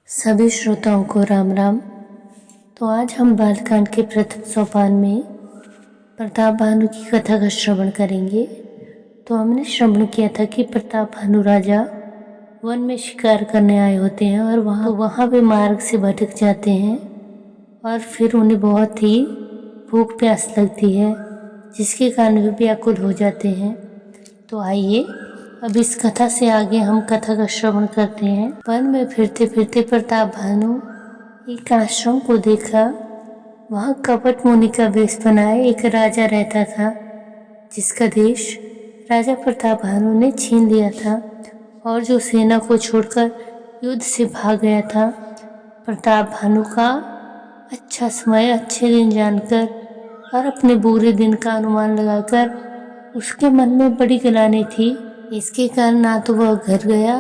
सभी श्रोताओं को राम राम। तो आज हम बालकांड के प्रथम सोपान में प्रताप भानु की कथा का श्रवण करेंगे। तो हमने श्रवण किया था कि प्रताप भानु राजा वन में शिकार करने आए होते हैं और वहाँ पे मार्ग से भटक जाते हैं और फिर उन्हें बहुत ही भूख प्यास लगती है, जिसके कारण वे व्याकुल हो जाते हैं। तो आइए अब इस कथा से आगे हम कथा का श्रवण करते हैं। वन में फिरते फिरते प्रताप भानु एक आश्रम को देखा। वहाँ कपट मुनि का वेश बनाए एक राजा रहता था, जिसका देश राजा प्रताप भानु ने छीन लिया था और जो सेना को छोड़कर युद्ध से भाग गया था। प्रताप भानु का अच्छा समय अच्छे दिन जानकर और अपने बुरे दिन का अनुमान लगाकर उसके मन में बड़ी गिलानी थी। इसके कारण ना तो वह घर गया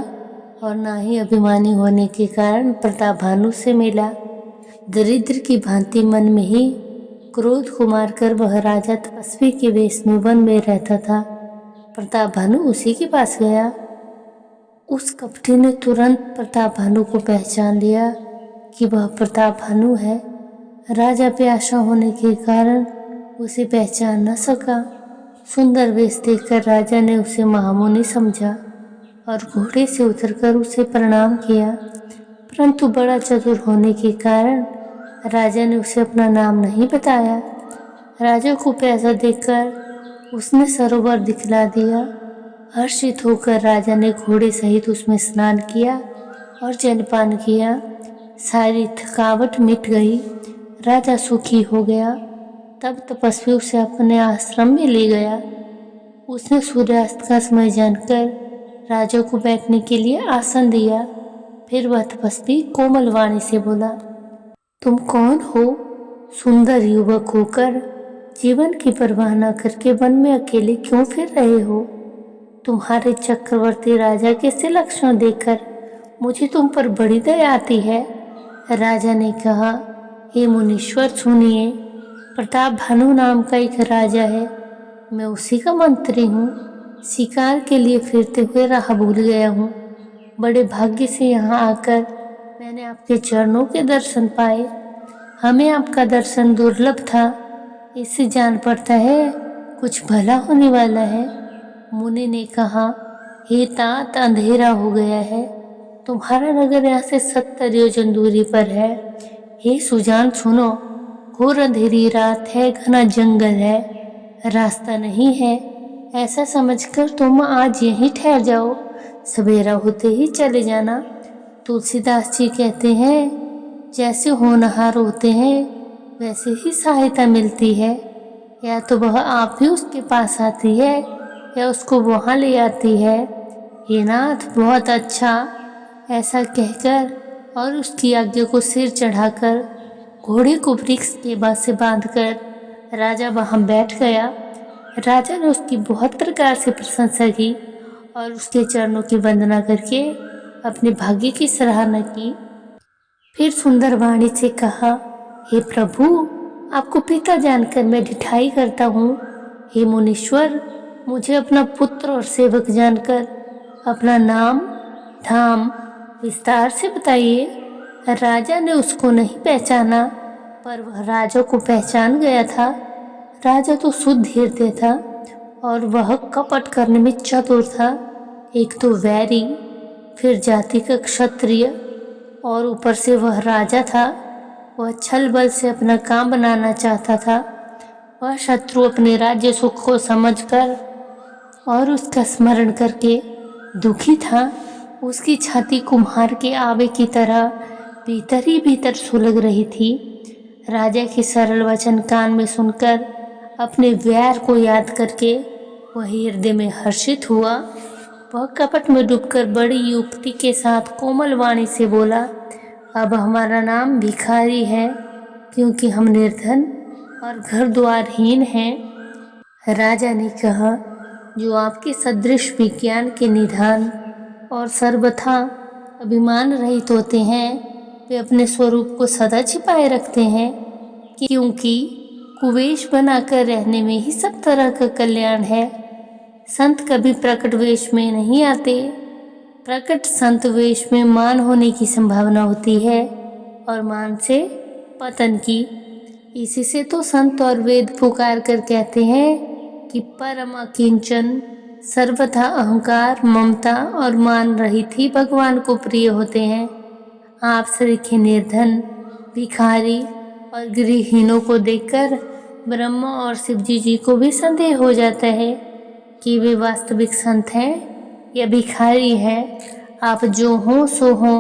और ना ही अभिमानी होने के कारण प्रताप भानु से मिला। दरिद्र की भांति मन में ही क्रोध को मारकर वह राजा तपस्वी के वेश में वन में रहता था। प्रताप भानु उसी के पास गया। उस कपटी ने तुरंत प्रताप भानु को पहचान लिया कि वह प्रताप भानु है। राजा पे आशा होने के कारण उसे पहचान न सका। सुंदर वेश देखकर राजा ने उसे महामुनि समझा और घोड़े से उतरकर उसे प्रणाम किया, परंतु बड़ा चतुर होने के कारण राजा ने उसे अपना नाम नहीं बताया। राजा को पैसा देकर उसने सरोवर दिखला दिया। हर्षित होकर राजा ने घोड़े सहित उसमें स्नान किया और जलपान किया। सारी थकावट मिट गई। राजा सुखी हो गया। तब तपस्वी उसे अपने आश्रम में ले गया। उसने सूर्यास्त का समय जानकर राजा को बैठने के लिए आसन दिया। फिर वह तपस्वी कोमल वाणी से बोला, तुम कौन हो? सुंदर युवक होकर जीवन की परवाह न करके वन में अकेले क्यों फिर रहे हो? तुम्हारे चक्रवर्ती राजा के से लक्षण देखकर मुझे तुम पर बड़ी दया आती है। राजा ने कहा, हे मुनीश्वर सुनिए, प्रताप भानु नाम का एक राजा है। मैं उसी का मंत्री हूँ। शिकार के लिए फिरते हुए राह भूल गया हूँ। बड़े भाग्य से यहाँ आकर मैंने आपके चरणों के दर्शन पाए। हमें आपका दर्शन दुर्लभ था। इससे जान पड़ता है कुछ भला होने वाला है। मुनि ने कहा, हे तात, अंधेरा हो गया है। तुम्हारा नगर यहाँ से 70 योजन दूरी पर है। हे सुजान सुनो, घोर अंधेरी रात है, घना जंगल है, रास्ता नहीं है। ऐसा समझकर तुम आज यहीं ठहर जाओ, सवेरा होते ही चले जाना। तुलसीदास जी कहते हैं, जैसे होनहार होते हैं वैसे ही सहायता मिलती है। या तो वह आप ही उसके पास आती है या उसको वहाँ ले आती है। हे नाथ, बहुत अच्छा। ऐसा कहकर और उसकी आज्ञा को सिर चढ़ाकर घोड़े को वृक्ष के बाद से बांधकर राजा वहाँ बैठ गया। राजा ने उसकी बहुत प्रकार से प्रशंसा की और उसके चरणों की वंदना करके अपने भाग्य की सराहना की। फिर सुंदर वाणी से कहा, हे प्रभु, आपको पिता जानकर मैं ढिठाई करता हूँ। हे मुनीश्वर, मुझे अपना पुत्र और सेवक जानकर अपना नाम धाम विस्तार से बताइए। राजा ने उसको नहीं पहचाना, पर वह राजा को पहचान गया था। राजा तो शुद्ध हृदय था और वह कपट करने में चतुर था। एक तो वैरी, फिर जाति का क्षत्रिय और ऊपर से वह राजा था। वह छल बल से अपना काम बनाना चाहता था। वह शत्रु अपने राज्य सुख को समझकर और उसका स्मरण करके दुखी था। उसकी छाती कुम्हार के आवे की तरह भीतर ही भीतर सुलग रही थी। राजा के सरल वचन कान में सुनकर अपने वैर को याद करके वह हृदय में हर्षित हुआ। वह कपट में डूबकर बड़ी युक्ति के साथ कोमल वाणी से बोला, अब हमारा नाम भिखारी है, क्योंकि हम निर्धन और घर द्वारहीन हैं। राजा ने कहा, जो आपके सदृश विज्ञान के निधान और सर्वथा अभिमान रहित होते हैं, वे अपने स्वरूप को सदा छिपाए रखते हैं, क्योंकि कुवेश बनाकर रहने में ही सब तरह का कल्याण है। संत कभी प्रकट वेश में नहीं आते, प्रकट संत वेश में मान होने की संभावना होती है और मान से पतन की। इसी से तो संत और वेद पुकार कर कहते हैं कि परम अकिंचन, सर्वथा अहंकार, ममता और मान रहित ही भगवान को प्रिय होते हैं। आप सरीखे निर्धन, भिखारी और गृहहीनों को देखकर ब्रह्मा और शिवजी जी को भी संदेह हो जाता है कि वे वास्तविक संत हैं या भिखारी हैं। आप जो हो सो हो,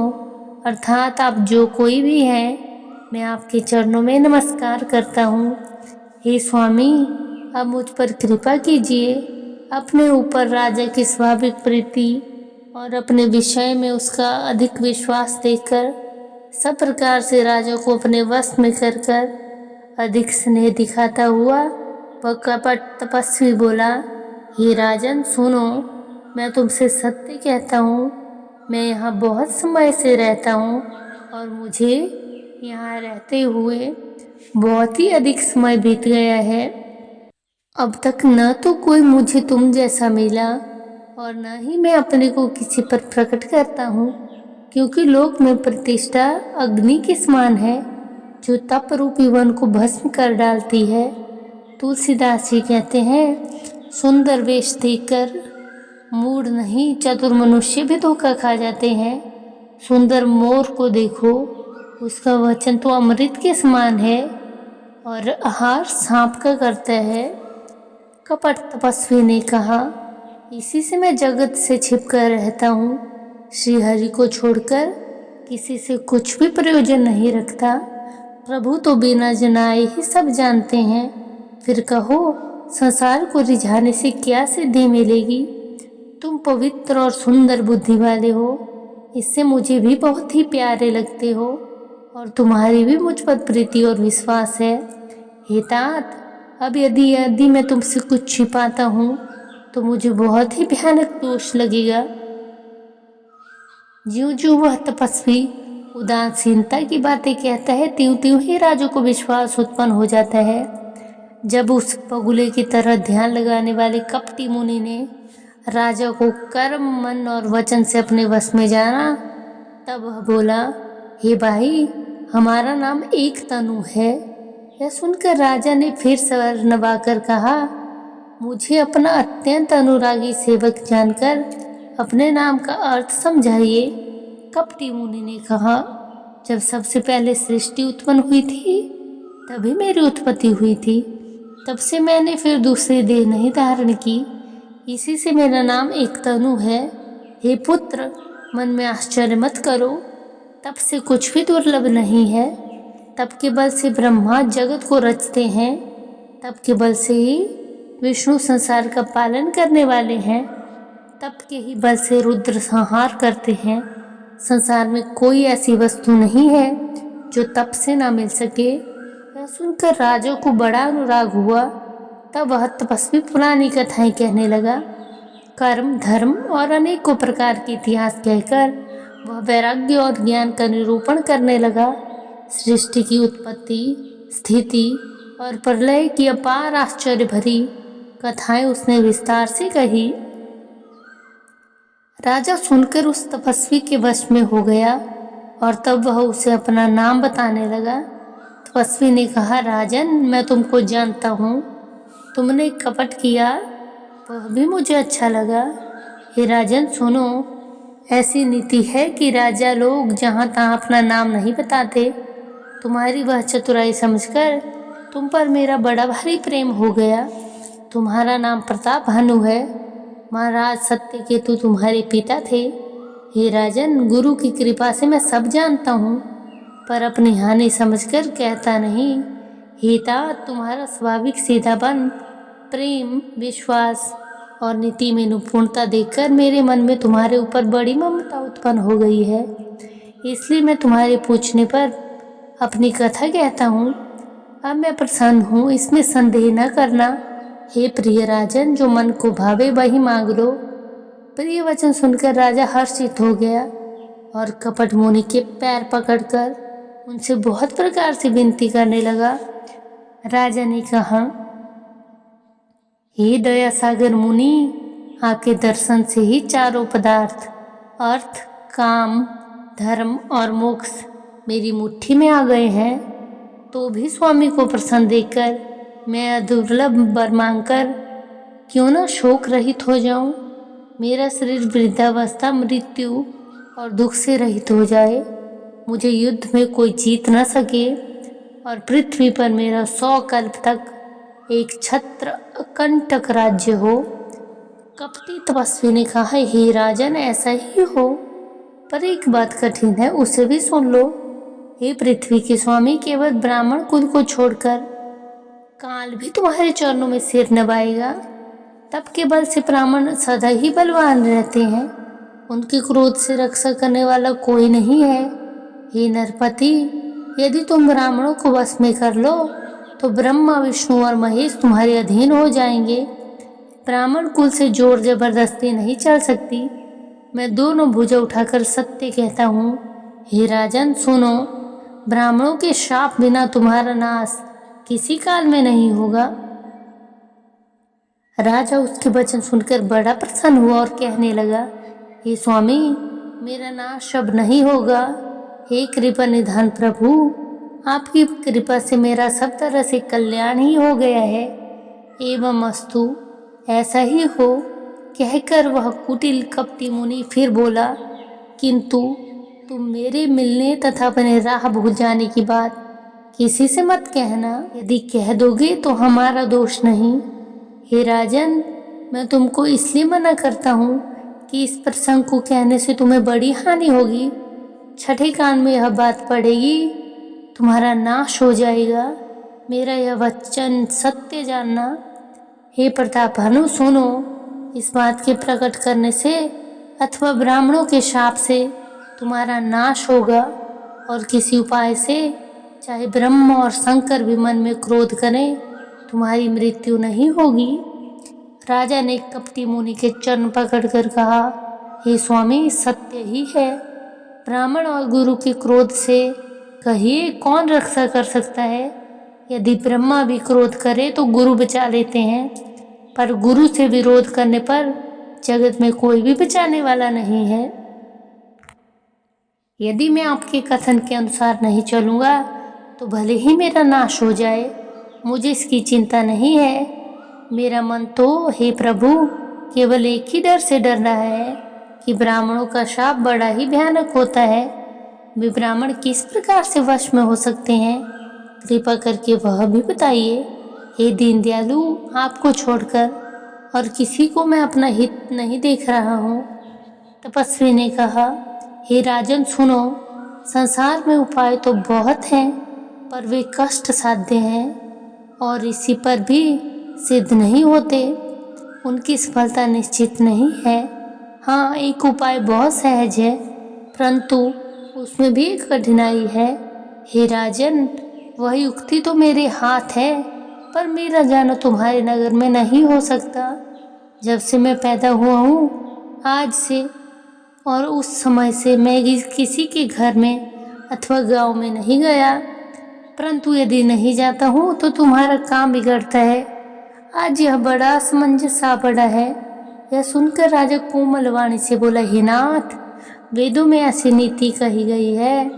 अर्थात आप जो कोई भी हैं, मैं आपके चरणों में नमस्कार करता हूँ। हे स्वामी, अब मुझ पर कृपा कीजिए। अपने ऊपर राजा की स्वाभाविक प्रीति और अपने विषय में उसका अधिक विश्वास देखकर सब प्रकार से राजा को अपने वश में कर अधिक स्नेह दिखाता हुआ वह कपट तपस्वी बोला, हे राजन सुनो, मैं तुमसे सत्य कहता हूँ, मैं यहाँ बहुत समय से रहता हूँ और मुझे यहाँ रहते हुए बहुत ही अधिक समय बीत गया है। अब तक न तो कोई मुझे तुम जैसा मिला और न ही मैं अपने को किसी पर प्रकट करता हूँ, क्योंकि लोक में प्रतिष्ठा अग्नि के समान है जो तप रूपी वन को भस्म कर डालती है। तुलसीदास जी कहते हैं, सुंदर वेश देखकर मूढ़ नहीं चतुर मनुष्य भी धोखा खा जाते हैं। सुंदर मोर को देखो, उसका वचन तो अमृत के समान है और आहार सांप का करता है। कपट तपस्वी ने कहा, इसी से मैं जगत से छिपकर रहता हूँ। श्रीहरि को छोड़कर किसी से कुछ भी प्रयोजन नहीं रखता। प्रभु तो बिना जनाए ही सब जानते हैं। फिर कहो, संसार को रिझाने से क्या सिद्धि मिलेगी? तुम पवित्र और सुंदर बुद्धि वाले हो, इससे मुझे भी बहुत ही प्यारे लगते हो और तुम्हारी भी मुझ पर प्रीति और विश्वास है। हे तात, अब यदि मैं तुमसे कुछ छिपाता हूँ तो मुझे बहुत ही भयानक दोष लगेगा। ज्यों ज्यों वह तपस्वी उदासीनता की बातें कहता है, त्यों त्यों ही राजा को विश्वास उत्पन्न हो जाता है। जब उस बगुले की तरह ध्यान लगाने वाले कपटी मुनि ने राजा को कर्म, मन और वचन से अपने वश में जाना, तब वह बोला, हे भाई, हमारा नाम एक तनु है। यह सुनकर राजा ने फिर सर नवाकर कहा, मुझे अपना अत्यंत अनुरागी सेवक जानकर अपने नाम का अर्थ समझाइए। कपटी मुनि ने कहा, जब सबसे पहले सृष्टि उत्पन्न हुई थी तभी मेरी उत्पत्ति हुई थी। तब से मैंने फिर दूसरी देह नहीं धारण की, इसी से मेरा नाम एक तनु है। हे पुत्र, मन में आश्चर्य मत करो, तब से कुछ भी दुर्लभ नहीं है। तब के बल से ब्रह्मा जगत को रचते हैं, तब के बल से ही विष्णु संसार का पालन करने वाले हैं, तप के ही बल से रुद्र संहार करते हैं। संसार में कोई ऐसी वस्तु नहीं है जो तप से ना मिल सके। यह सुनकर राजा को बड़ा अनुराग हुआ। तब वह तपस्वी पुरानी कथाएं कहने लगा। कर्म, धर्म और अनेकों प्रकार के इतिहास कहकर वह वैराग्य और ज्ञान का निरूपण करने लगा। सृष्टि की उत्पत्ति, स्थिति और प्रलय की अपार आश्चर्य भरी कथाएं उसने विस्तार से कही। राजा सुनकर उस तपस्वी के वश में हो गया और तब वह उसे अपना नाम बताने लगा। तपस्वी ने कहा, राजन, मैं तुमको जानता हूँ, तुमने कपट किया वह भी मुझे अच्छा लगा। हे राजन सुनो, ऐसी नीति है कि राजा लोग जहाँ तहाँ अपना नाम नहीं बताते। तुम्हारी वह चतुराई समझकर तुम पर मेरा बड़ा भारी प्रेम हो गया। तुम्हारा नाम प्रताप भानु है। महाराज सत्यकेतु तुम्हारे पिता थे। हे राजन, गुरु की कृपा से मैं सब जानता हूँ, पर अपनी हानि समझकर कहता नहीं। हे तात, तुम्हारा स्वाभाविक सीधापन, प्रेम, विश्वास और नीति में निपुणता देखकर मेरे मन में तुम्हारे ऊपर बड़ी ममता उत्पन्न हो गई है। इसलिए मैं तुम्हारे पूछने पर अपनी कथा कहता हूँ। अब मैं प्रसन्न हूँ, इसमें संदेह न करना। हे प्रिय राजन, जो मन को भावे वही मांग लो। प्रिय वचन सुनकर राजा हर्षित हो गया और कपट मुनि के पैर पकड़कर उनसे बहुत प्रकार से विनती करने लगा। राजा ने कहा, हे दया सागर मुनि, आपके दर्शन से ही चारों पदार्थ अर्थ, काम, धर्म और मोक्ष मेरी मुट्ठी में आ गए हैं, तो भी स्वामी को प्रसन्न देखकर मैं दुर्लभ वर मांगकर क्यों न शोक रहित हो जाऊं। मेरा शरीर वृद्धावस्था, मृत्यु और दुख से रहित हो जाए, मुझे युद्ध में कोई जीत न सके और पृथ्वी पर मेरा 100 कल्प तक एक छत्र अकंटक राज्य हो। कपटी तपस्वी ने कहा, हे राजन, ऐसा ही हो, पर एक बात कठिन है, उसे भी सुन लो। हे पृथ्वी के स्वामी, केवल ब्राह्मण कुल को छोड़कर काल भी तुम्हारे चरणों में सिर नवाएगा। तप के बल से ब्राह्मण सदा ही बलवान रहते हैं, उनके क्रोध से रक्षा करने वाला कोई नहीं है। हे नरपति, यदि तुम ब्राह्मणों को वश में कर लो तो ब्रह्मा, विष्णु और महेश तुम्हारे अधीन हो जाएंगे। ब्राह्मण कुल से जोर जबरदस्ती नहीं चल सकती। मैं दोनों भुजा उठाकर सत्य कहता हूँ। हे राजन सुनो, ब्राह्मणों के शाप बिना तुम्हारा नाश किसी काल में नहीं होगा। राजा उसके वचन सुनकर बड़ा प्रसन्न हुआ और कहने लगा, हे स्वामी, मेरा नाश अब नहीं होगा। हे कृपा निधान प्रभु, आपकी कृपा से मेरा सब तरह से कल्याण ही हो गया है। एवं अस्तु, ऐसा ही हो। कहकर वह कुटिल कपटी मुनि फिर बोला, किंतु तुम मेरे मिलने तथा अपने राह भूल जाने की बात किसी से मत कहना। यदि कह दोगे तो हमारा दोष नहीं। हे राजन, मैं तुमको इसलिए मना करता हूँ कि इस प्रसंग को कहने से तुम्हें बड़ी हानि होगी। छठे कान में यह बात पड़ेगी, तुम्हारा नाश हो जाएगा। मेरा यह वचन सत्य जानना। हे प्रतापभानु सुनो, इस बात के प्रकट करने से अथवा ब्राह्मणों के शाप से तुम्हारा नाश होगा, और किसी उपाय से, चाहे ब्रह्मा और शंकर भी मन में क्रोध करें, तुम्हारी मृत्यु नहीं होगी। राजा ने कपटी मुनि के चरण पकड़कर कहा, हे स्वामी, सत्य ही है। ब्राह्मण और गुरु के क्रोध से कहिए कौन रक्षा कर सकता है। यदि ब्रह्मा भी क्रोध करे तो गुरु बचा लेते हैं, पर गुरु से विरोध करने पर जगत में कोई भी बचाने वाला नहीं है। यदि मैं आपके कथन के अनुसार नहीं चलूँगा तो भले ही मेरा नाश हो जाए, मुझे इसकी चिंता नहीं है। मेरा मन तो, हे प्रभु, केवल एक ही डर से डर रहा है कि ब्राह्मणों का शाप बड़ा ही भयानक होता है। वे ब्राह्मण किस प्रकार से वश में हो सकते हैं, कृपा करके वह भी बताइए। हे दीन दयालु, आपको छोड़कर और किसी को मैं अपना हित नहीं देख रहा हूँ। तपस्वी ने कहा, हे राजन सुनो, संसार में उपाय तो बहुत हैं, पर वे कष्ट साध्य हैं और इसी पर भी सिद्ध नहीं होते। उनकी सफलता निश्चित नहीं है। हाँ, एक उपाय बहुत सहज है, परंतु उसमें भी एक कठिनाई है। हे राजन, वह युक्ति तो मेरे हाथ है, पर मेरा जाना तुम्हारे नगर में नहीं हो सकता। जब से मैं पैदा हुआ हूँ, आज से और उस समय से मैं किसी के घर में अथवा गांव में नहीं गया, परंतु यदि नहीं जाता हूँ तो तुम्हारा काम बिगड़ता है। आज यह बड़ा असमंजस आ पड़ा है। यह सुनकर राजा कोमल वाणी से बोला, हे नाथ, वेदों में ऐसी नीति कही गई है,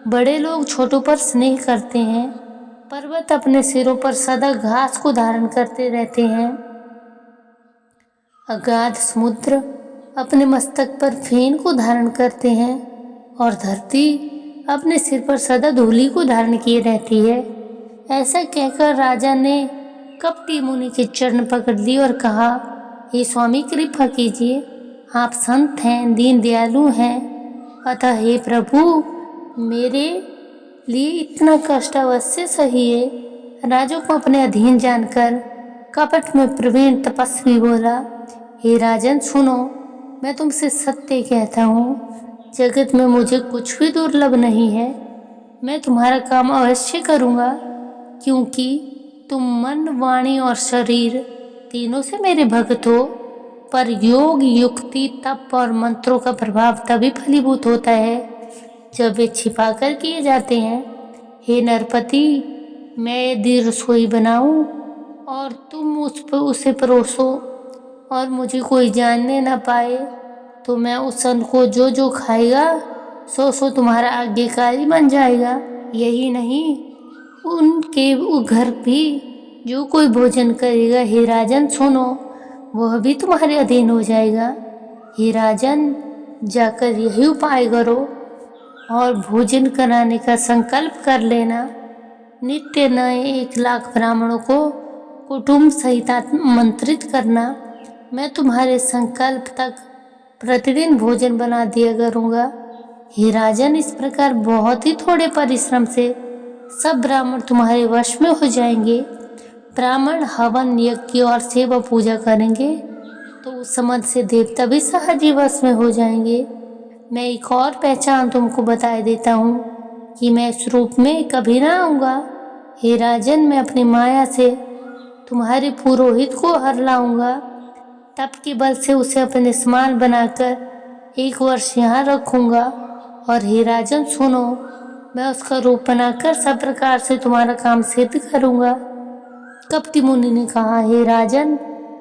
बड़े लोग छोटों पर स्नेह करते हैं, पर्वत अपने सिरों पर सदा घास को धारण करते रहते हैं, अगाध समुद्र अपने मस्तक पर फेन को धारण करते हैं, और धरती अपने सिर पर सदा धूलि को धारण किए रहती है। ऐसा कहकर राजा ने कपटी मुनि के चरण पकड़ लिए और कहा, हे स्वामी, कृपा कीजिए, आप संत हैं, दीन दयालु हैं, अतः हे प्रभु, मेरे लिए इतना कष्ट अवश्य सहिए। राजा को अपने अधीन जानकर कपट में प्रवीण तपस्वी बोला, हे राजन सुनो, मैं तुमसे सत्य कहता हूँ, जगत में मुझे कुछ भी दुर्लभ नहीं है। मैं तुम्हारा काम अवश्य करूँगा, क्योंकि तुम मन, वाणी और शरीर तीनों से मेरे भक्त हो। पर योग, युक्ति, तप और मंत्रों का प्रभाव तभी फलीभूत होता है जब वे छिपा कर किए जाते हैं। हे नरपति, मैं यदि रसोई बनाऊं और तुम उसे परोसो और मुझे कोई जानने न पाए, तो मैं उस अन्न को जो जो खाएगा सो सो तुम्हारा आज्ञाकारी बन जाएगा। यही नहीं, उनके घर भी जो कोई भोजन करेगा, हे राजन सुनो, वह भी तुम्हारे अधीन हो जाएगा। हे राजन, जाकर यही उपाय करो और भोजन कराने का संकल्प कर लेना। नित्य नए 1,00,000 ब्राह्मणों को कुटुंब सहित आमंत्रित करना। मैं तुम्हारे संकल्प तक प्रतिदिन भोजन बना दिया करूँगा। हे राजन, इस प्रकार बहुत ही थोड़े परिश्रम से सब ब्राह्मण तुम्हारे वश में हो जाएंगे। ब्राह्मण हवन यज्ञ और सेवा पूजा करेंगे तो उस समय से देवता भी सहज ही वश में हो जाएंगे। मैं एक और पहचान तुमको बता देता हूँ कि मैं इस रूप में कभी ना आऊँगा। हे राजन, मैं अपनी माया से तुम्हारे पुरोहित को हर लाऊंगा। तप के बल से उसे अपने समान बनाकर 1 वर्ष यहाँ रखूँगा। और हे राजन सुनो, मैं उसका रूप बनाकर सब प्रकार से तुम्हारा काम सिद्ध करूँगा। कपटी मुनि ने कहा, हे राजन,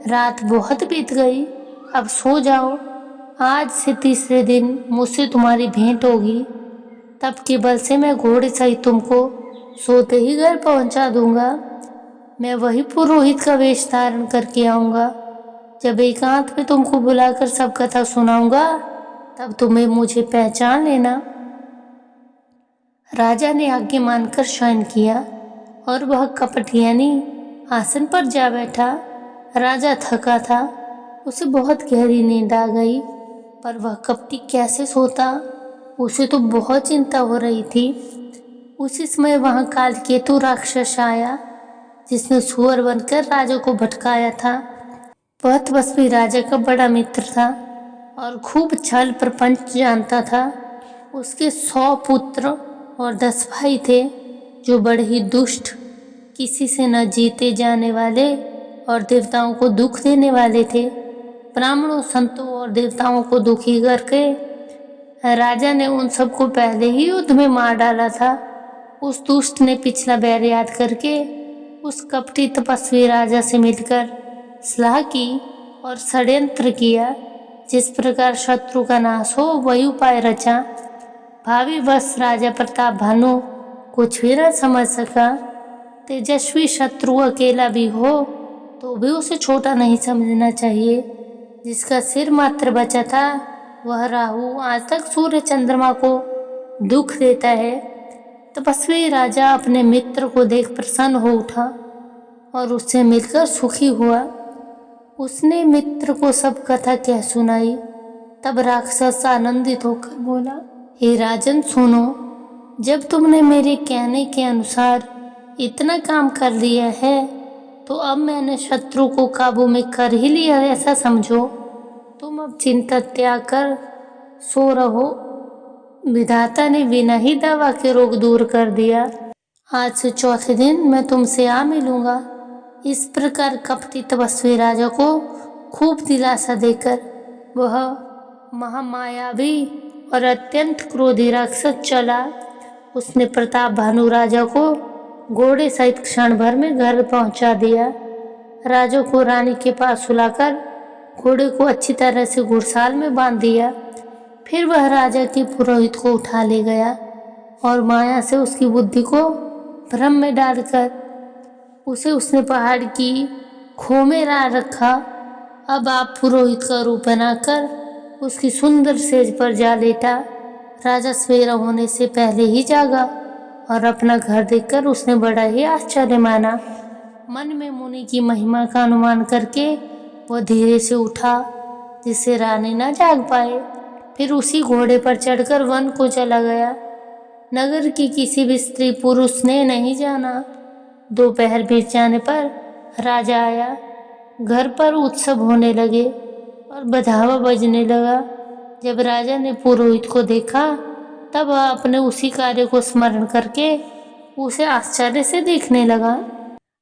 रात बहुत बीत गई, अब सो जाओ। आज से तीसरे दिन मुझसे तुम्हारी भेंट होगी। तप के बल से मैं घोड़े सहित तुमको सोते ही घर पहुंचा दूंगा। मैं वही पुरोहित का वेश धारण करके आऊँगा। जब एकांत में तुमको बुलाकर सब कथा सुनाऊंगा तब तुम्हें मुझे पहचान लेना। राजा ने आज्ञा मानकर शयन किया और वह कपटियानी आसन पर जा बैठा। राजा थका था, उसे बहुत गहरी नींद आ गई, पर वह कपटी कैसे सोता, उसे तो बहुत चिंता हो रही थी। उसी समय वहाँ कालकेतु राक्षस आया, जिसने सुअर बनकर राजा को भटकाया था। वह तपस्वी राजा का बड़ा मित्र था और खूब छल प्रपंच जानता था। उसके 100 पुत्र और 10 भाई थे, जो बड़े ही दुष्ट, किसी से न जीते जाने वाले और देवताओं को दुख देने वाले थे। ब्राह्मणों, संतों और देवताओं को दुखी करके राजा ने उन सबको पहले ही युद्ध में मार डाला था। उस दुष्ट ने पिछला बैर याद करके उस कपटी तपस्वी राजा से मिलकर सलाह की और षड्यंत्र किया। जिस प्रकार शत्रु का नाश हो वही उपाय रचा। भावी वश राजा प्रताप भानु कुछ भी न समझ सका। तेजस्वी शत्रु अकेला भी हो तो भी उसे छोटा नहीं समझना चाहिए। जिसका सिर मात्र बचा था वह राहु आज तक सूर्य चंद्रमा को दुख देता है। तपस्वी राजा अपने मित्र को देख प्रसन्न हो उठा और उससे मिलकर सुखी हुआ। उसने मित्र को सब कथा कह सुनाई। तब राक्षस आनंदित होकर बोला, हे राजन सुनो, जब तुमने मेरे कहने के अनुसार इतना काम कर लिया है तो अब मैंने शत्रु को काबू में कर ही लिया ऐसा समझो। तुम अब चिंता त्याग कर सो रहो। विधाता ने बिना ही दवा के रोग दूर कर दिया। आज से चौथे दिन मैं तुमसे आ मिलूंगा। इस प्रकार कपटी तपस्वी राजा को खूब दिलासा देकर वह महामायावी और अत्यंत क्रोधी राक्षस चला। उसने प्रताप भानु राजा को घोड़े सहित क्षण भर में घर पहुंचा दिया। राजा को रानी के पास सुलाकर घोड़े को अच्छी तरह से घुड़साल में बांध दिया। फिर वह राजा के पुरोहित को उठा ले गया और माया से उसकी बुद्धि को भ्रम में डालकर उसने पहाड़ की खो में ला रखा। अब आप पुरोहित का रूप बनाकर उसकी सुंदर सेज पर जा लेटा। राजा सवेरा होने से पहले ही जागा और अपना घर देखकर उसने बड़ा ही आश्चर्य माना। मन में मुनि की महिमा का अनुमान करके वह धीरे से उठा, जिससे रानी न जाग पाए। फिर उसी घोड़े पर चढ़कर वन को चला गया। नगर की किसी भी स्त्री पुरुष ने नहीं जाना। दोपहर बीत जाने पर राजा आया। घर पर उत्सव होने लगे और बधावा बजने लगा। जब राजा ने पुरोहित को देखा तब वह अपने उसी कार्य को स्मरण करके उसे आश्चर्य से देखने लगा।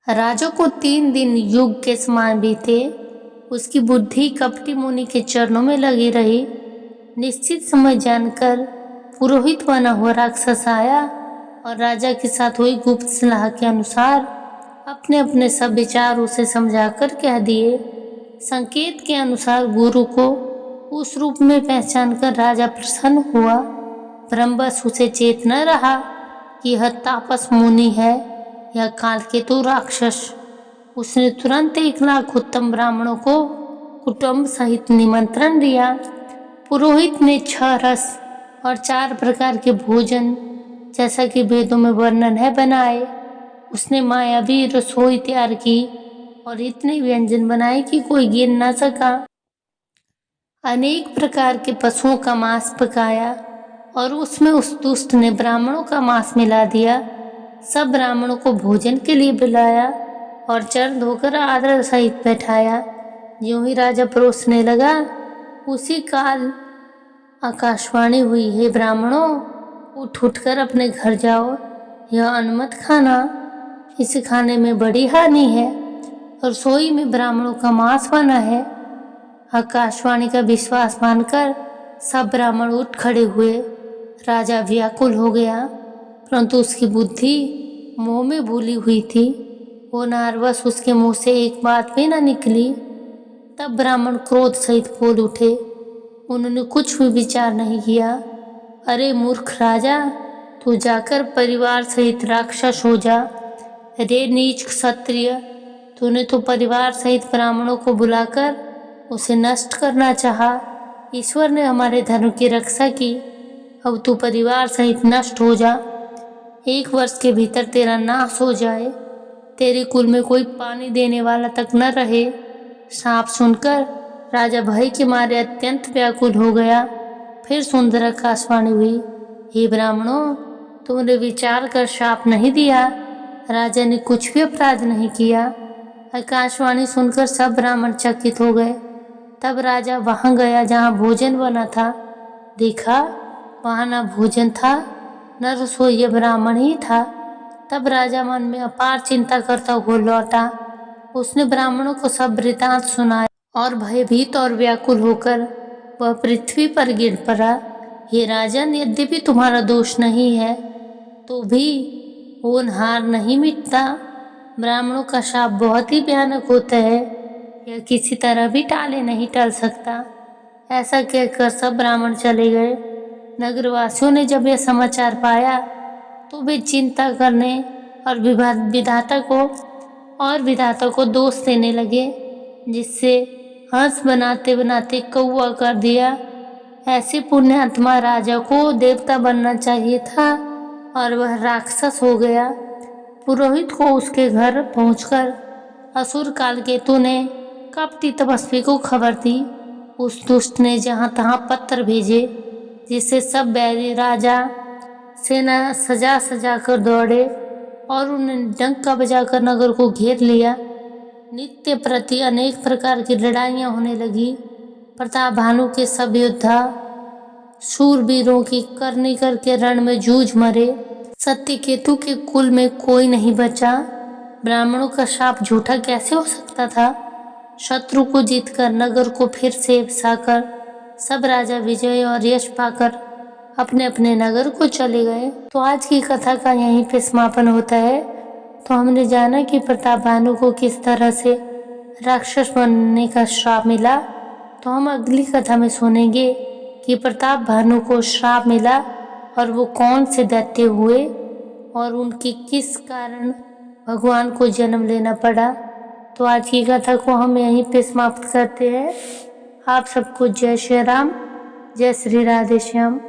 राजा को 3 दिन युग के समान बीते। उसकी बुद्धि कपटी मुनि के चरणों में लगी रही। निश्चित समय जानकर पुरोहित बना हुआ राक्षस आया और राजा के साथ हुई गुप्त सलाह के अनुसार अपने अपने सब विचार उसे समझाकर कह दिए। संकेत के अनुसार गुरु को उस रूप में पहचान कर राजा प्रसन्न हुआ। ब्रह्मवश उसे चेत न रहा कि यह तापस मुनि है या कालकेतु राक्षस। उसने तुरंत 1 लाख उत्तम ब्राह्मणों को कुटुंब सहित निमंत्रण दिया। पुरोहित ने 6 रस और 4 प्रकार के भोजन, जैसा कि वेदों में वर्णन है, बनाए। उसने मायावी रसोई तैयार की और इतने व्यंजन बनाए कि कोई गिन न सका। अनेक प्रकार के पशुओं का मांस पकाया और उसमें उस दुष्ट ने ब्राह्मणों का मांस मिला दिया। सब ब्राह्मणों को भोजन के लिए बुलाया और चरण धोकर आदर सहित बैठाया। यूं ही राजा परोसने लगा, उसी काल आकाशवाणी हुई, हे ब्राह्मणों, उठकर अपने घर जाओ। यह अन्न मत खाना, इसे खाने में बड़ी हानि है। रसोई में ब्राह्मणों का मांस बना है। आकाशवाणी का विश्वास मानकर सब ब्राह्मण उठ खड़े हुए। राजा व्याकुल हो गया, परंतु उसकी बुद्धि मोह में भूली हुई थी। वो नारवश उसके मुंह से एक बात भी न निकली। तब ब्राह्मण क्रोध सहित बोल उठे। उन्होंने कुछ भी विचार नहीं किया। अरे मूर्ख राजा, तू जाकर परिवार सहित राक्षस हो जा। रे नीच क्षत्रिय, तूने तो परिवार सहित ब्राह्मणों को बुलाकर उसे नष्ट करना चाहा। ईश्वर ने हमारे धर्म की रक्षा की, अब तू परिवार सहित नष्ट हो जा। 1 वर्ष के भीतर तेरा नाश हो जाए, तेरे कुल में कोई पानी देने वाला तक न रहे। साफ सुनकर राजा भय के मारे अत्यंत व्याकुल हो गया। फिर सुंदर आकाशवाणी हुई, हे ब्राह्मणों, तुमने विचार कर शाप नहीं दिया। राजा ने कुछ भी अपराध नहीं किया। आकाशवाणी सुनकर सब ब्राह्मण चकित हो गए। तब राजा वहां गया जहां भोजन बना था। देखा, वहां न भोजन था न रसोई, ब्राह्मण ही था। तब राजा मन में अपार चिंता करता हुआ लौटा। उसने ब्राह्मणों को सब वृतांत सुनाया और भयभीत और व्याकुल होकर वह पृथ्वी पर गिर पड़ा। हे राजन, यद्यपि तुम्हारा दोष नहीं है तो भी होनहार नहीं मिटता। ब्राह्मणों का शाप बहुत ही भयानक होता है, यह किसी तरह भी टाले नहीं टल सकता। ऐसा कहकर सब ब्राह्मण चले गए। नगरवासियों ने जब यह समाचार पाया तो वे चिंता करने और विधाता को दोष देने लगे, जिससे हंस बनाते बनाते कौवा कर दिया। ऐसे पुण्यात्मा राजा को देवता बनना चाहिए था और वह राक्षस हो गया। पुरोहित को उसके घर पहुंचकर असुर कालकेतु ने कपटी तपस्वी को खबर दी। उस दुष्ट ने जहां तहां पत्थर भेजे, जिससे सब बैरी राजा सेना सजा सजा कर दौड़े और उन्हें डंका बजाकर नगर को घेर लिया। नित्य प्रति अनेक प्रकार की लड़ाइयाँ होने लगी। प्रताप भानु के सब योद्धा शूरवीरों की करनी करके रण में जूझ मरे। सत्यकेतु के कुल में कोई नहीं बचा। ब्राह्मणों का शाप झूठा कैसे हो सकता था। शत्रु को जीतकर नगर को फिर से बसाकर सब राजा विजय और यश पाकर अपने अपने नगर को चले गए। तो आज की कथा का यहीं पे समापन होता है। तो हमने जाना कि प्रताप भानु को किस तरह से राक्षस बनने का श्राप मिला। तो हम अगली कथा में सुनेंगे कि प्रताप भानु को श्राप मिला और वो कौन से दैत्य हुए और उनकी किस कारण भगवान को जन्म लेना पड़ा। तो आज की कथा को हम यहीं पे समाप्त करते हैं। आप सबको जय श्री राम, जय श्री राधे श्याम।